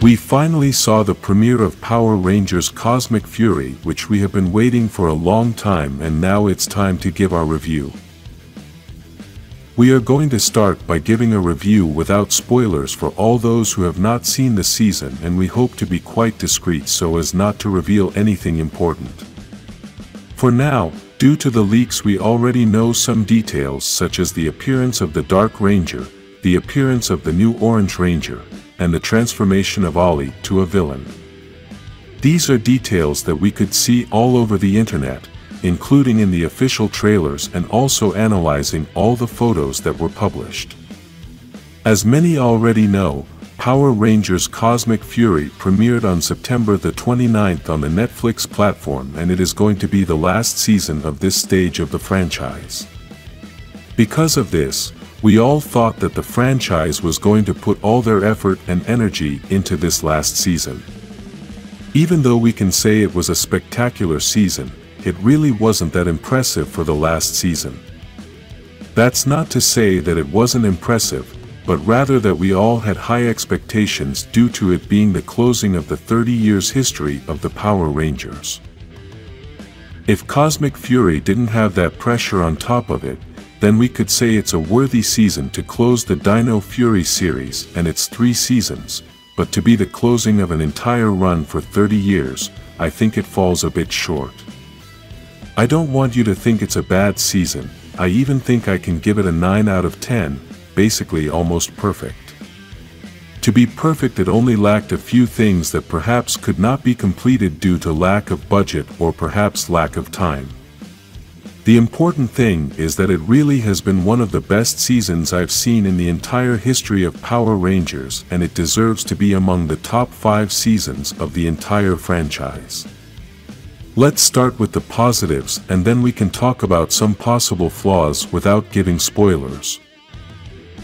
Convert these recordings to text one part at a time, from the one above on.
We finally saw the premiere of Power Rangers Cosmic Fury, which we have been waiting for a long time, and now it's time to give our review. We are going to start by giving a review without spoilers for all those who have not seen the season, and we hope to be quite discreet so as not to reveal anything important. For now, due to the leaks, we already know some details such as the appearance of the Dark Ranger, the appearance of the new Orange Ranger, and the transformation of Ollie to a villain. These are details that we could see all over the internet, including in the official trailers and also analyzing all the photos that were published. As many already know, Power Rangers Cosmic Fury premiered on September the 29th on the Netflix platform, and it is going to be the last season of this stage of the franchise. Because of this, we all thought that the franchise was going to put all their effort and energy into this last season. Even though we can say it was a spectacular season, it really wasn't that impressive for the last season. That's not to say that it wasn't impressive, but rather that we all had high expectations due to it being the closing of the 30 years history of the Power Rangers. If Cosmic Fury didn't have that pressure on top of it, then we could say it's a worthy season to close the Dino Fury series and its 3 seasons, but to be the closing of an entire run for 30 years, I think it falls a bit short. I don't want you to think it's a bad season. I even think I can give it a 9 out of 10, basically almost perfect. To be perfect, it only lacked a few things that perhaps could not be completed due to lack of budget or perhaps lack of time. The important thing is that it really has been one of the best seasons I've seen in the entire history of Power Rangers, and it deserves to be among the top 5 seasons of the entire franchise. Let's start with the positives, and then we can talk about some possible flaws without giving spoilers.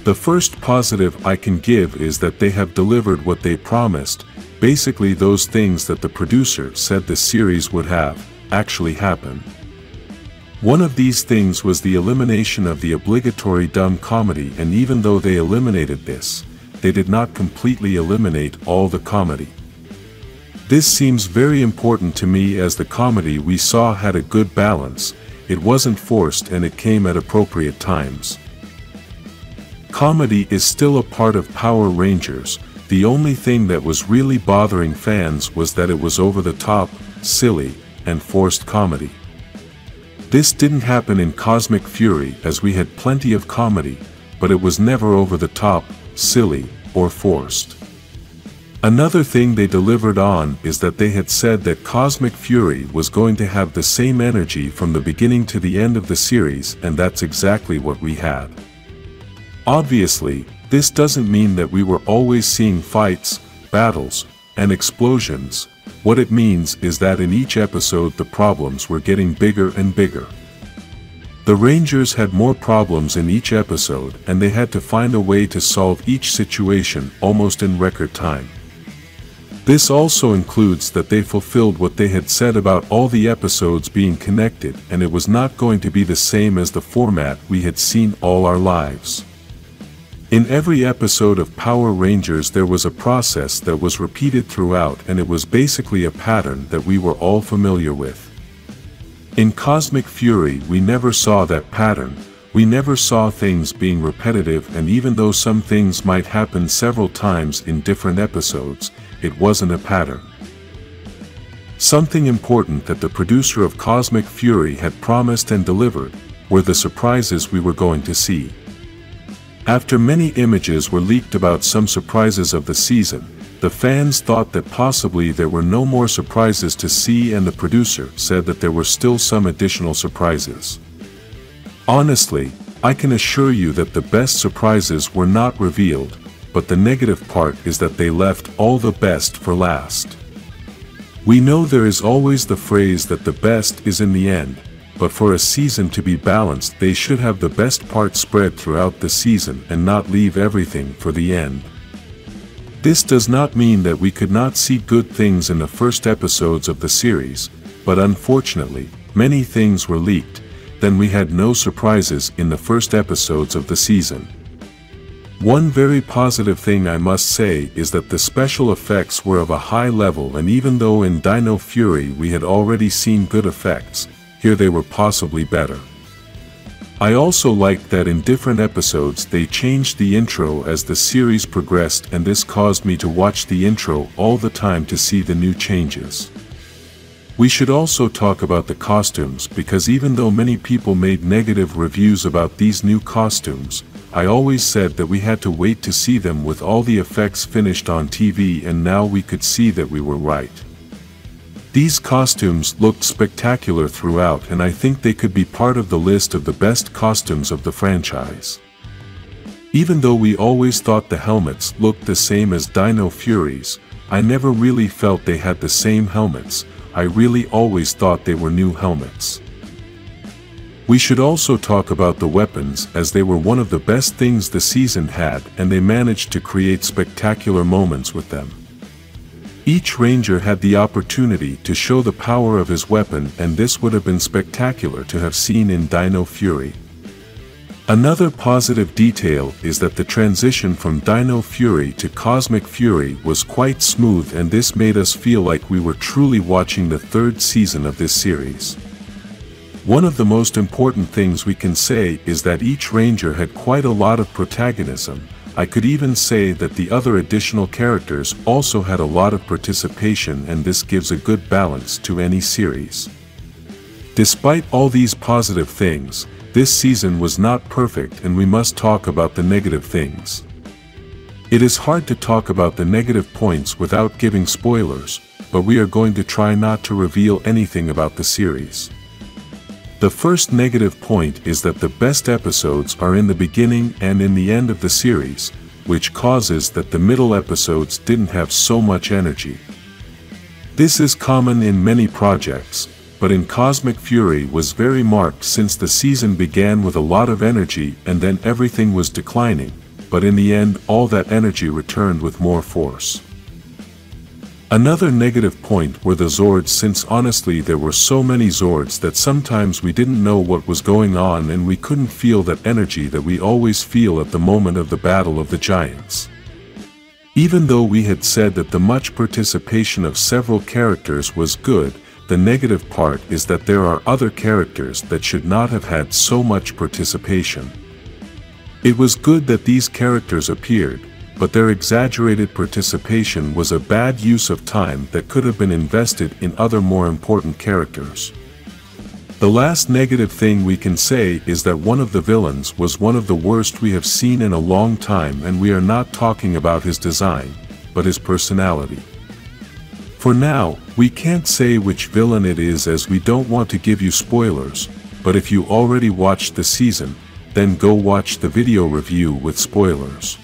The first positive I can give is that they have delivered what they promised, basically those things that the producer said the series would have actually happen. One of these things was the elimination of the obligatory dumb comedy, and even though they eliminated this, they did not completely eliminate all the comedy. This seems very important to me, as the comedy we saw had a good balance, it wasn't forced and it came at appropriate times. Comedy is still a part of Power Rangers. The only thing that was really bothering fans was that it was over the top, silly, and forced comedy. This didn't happen in Cosmic Fury, as we had plenty of comedy, but it was never over the top, silly, or forced. Another thing they delivered on is that they had said that Cosmic Fury was going to have the same energy from the beginning to the end of the series, and that's exactly what we had. Obviously, this doesn't mean that we were always seeing fights, battles, and explosions. What it means is that in each episode the problems were getting bigger and bigger. The Rangers had more problems in each episode, and they had to find a way to solve each situation almost in record time. This also includes that they fulfilled what they had said about all the episodes being connected, and it was not going to be the same as the format we had seen all our lives. In every episode of Power Rangers there was a process that was repeated throughout, and it was basically a pattern that we were all familiar with. In Cosmic Fury we never saw that pattern. We never saw things being repetitive, and even though some things might happen several times in different episodes, it wasn't a pattern. Something important that the producer of Cosmic Fury had promised and delivered were the surprises we were going to see. After many images were leaked about some surprises of the season, the fans thought that possibly there were no more surprises to see, and the producer said that there were still some additional surprises. Honestly, I can assure you that the best surprises were not revealed, but the negative part is that they left all the best for last. We know there is always the phrase that the best is in the end, but for a season to be balanced they should have the best part spread throughout the season and not leave everything for the end. This does not mean that we could not see good things in the first episodes of the series, but unfortunately, many things were leaked. Then we had no surprises in the first episodes of the season. One very positive thing I must say is that the special effects were of a high level, and even though in Dino Fury we had already seen good effects, here they were possibly better. I also liked that in different episodes they changed the intro as the series progressed, and this caused me to watch the intro all the time to see the new changes. We should also talk about the costumes, because even though many people made negative reviews about these new costumes, I always said that we had to wait to see them with all the effects finished on TV, and now we could see that we were right. These costumes looked spectacular throughout, and I think they could be part of the list of the best costumes of the franchise. Even though we always thought the helmets looked the same as Dino Fury's, I never really felt they had the same helmets. I really always thought they were new helmets. We should also talk about the weapons, as they were one of the best things the season had, and they managed to create spectacular moments with them. Each ranger had the opportunity to show the power of his weapon, and this would have been spectacular to have seen in Dino Fury. Another positive detail is that the transition from Dino Fury to Cosmic Fury was quite smooth, and this made us feel like we were truly watching the third season of this series. One of the most important things we can say is that each ranger had quite a lot of protagonism. I could even say that the other additional characters also had a lot of participation, and this gives a good balance to any series. Despite all these positive things, this season was not perfect, and we must talk about the negative things. It is hard to talk about the negative points without giving spoilers, but we are going to try not to reveal anything about the series. The first negative point is that the best episodes are in the beginning and in the end of the series, which causes that the middle episodes didn't have so much energy. This is common in many projects, but in Cosmic Fury was very marked, since the season began with a lot of energy and then everything was declining, but in the end all that energy returned with more force. Another negative point were the Zords, since honestly there were so many Zords that sometimes we didn't know what was going on, and we couldn't feel that energy that we always feel at the moment of the Battle of the Giants. Even though we had said that the much participation of several characters was good, the negative part is that there are other characters that should not have had so much participation. It was good that these characters appeared, but their exaggerated participation was a bad use of time that could have been invested in other more important characters. The last negative thing we can say is that one of the villains was one of the worst we have seen in a long time, and we are not talking about his design, but his personality. For now, we can't say which villain it is, as we don't want to give you spoilers, but if you already watched the season, then go watch the video review with spoilers.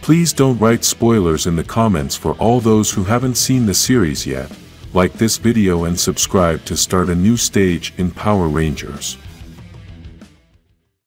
Please don't write spoilers in the comments for all those who haven't seen the series yet. Like this video and subscribe to start a new stage in Power Rangers.